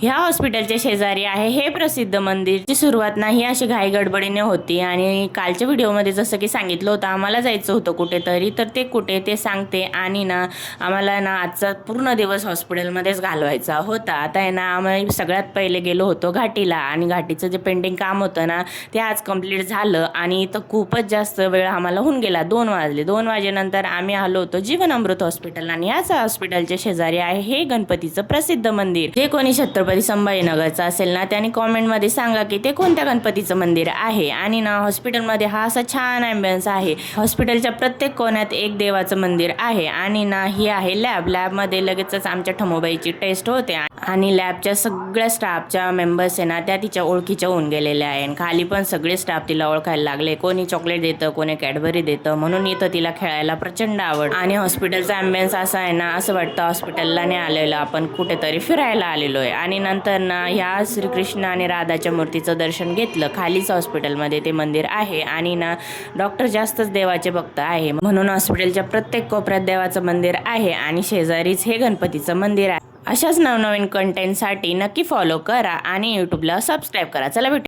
ह्या हॉस्पिटलच्या शेजारी आहे हे प्रसिद्ध मंदिर। ची सुरुवात नाही अशी घाई गडबडीने होती आणि कालच्या व्हिडिओमध्ये जसं की सांगितलं होतं आम्हाला जायचं होतं कुठेतरी, तर ते कुठे ते सांगते। आणि ना आम्हाला ना आजचा पूर्ण दिवस हॉस्पिटलमध्येच घालवायचा होता। आता आहे ना आम्ही सगळ्यात पहिले गेलो होतो घाटीला आणि घाटीचं जे पेंडिंग काम होतं ना ते आज कंप्लीट झालं आणि इथं खूपच जास्त वेळ आम्हाला होऊन गेला। 2 वाजले। 2 वाजेनंतर आम्ही आलो होतो जीवन अमृत हॉस्पिटल आणि याच हॉस्पिटलच्या शेजारी आहे हे गणपतीचं प्रसिद्ध मंदिर। जे कोणी छत्रपती संभाजीनगरचं असेल ना त्यांनी कॉमेंटमध्ये सांगा की ते कोणत्या गणपतीचं मंदिर आहे। आणि ना हॉस्पिटलमध्ये हा असा छान ॲम्बियन्स आहे। हॉस्पिटलच्या प्रत्येक कोण्यात एक देवाचं मंदिर आहे आणि ना ही आहे लॅबमध्ये लगेचच आमच्या ठमोबाईची टेस्ट होते आणि लॅबच्या सगळ्या स्टाफच्या मेंबर्स आहे ना त्या तिच्या ओळखीच्या होऊन गेलेल्या आहे। खाली पण सगळे स्टाफ तिला ओळखायला लागले, कोणी चॉकलेट देतं, कोणी कॅडबरी देतं, म्हणून इथं तिला खेळायला प्रचंड आवड। आणि हॉस्पिटलचा ॲम्बियन्स असा आहे ना असं वाटतं हॉस्पिटलला नाही आलेलो आपण कुठेतरी फिरायला आलेलो आहे। आणि नंतर ना ह्या श्रीकृष्ण आणि राधाच्या मूर्तीचं दर्शन घेतलं। खालीच हॉस्पिटलमध्ये ते मंदिर आहे आणि ना डॉक्टर जास्तच देवाचे भक्त आहे म्हणून हॉस्पिटलच्या प्रत्येक कोपऱ्यात देवाचं मंदिर आहे आणि शेजारीच हे गणपतीचं मंदिर आहे। अशाच नवनवीन कंटेंटसाठी नक्की फॉलो करा आणि यूट्यूबला सबस्क्राईब करा। चला भेटू।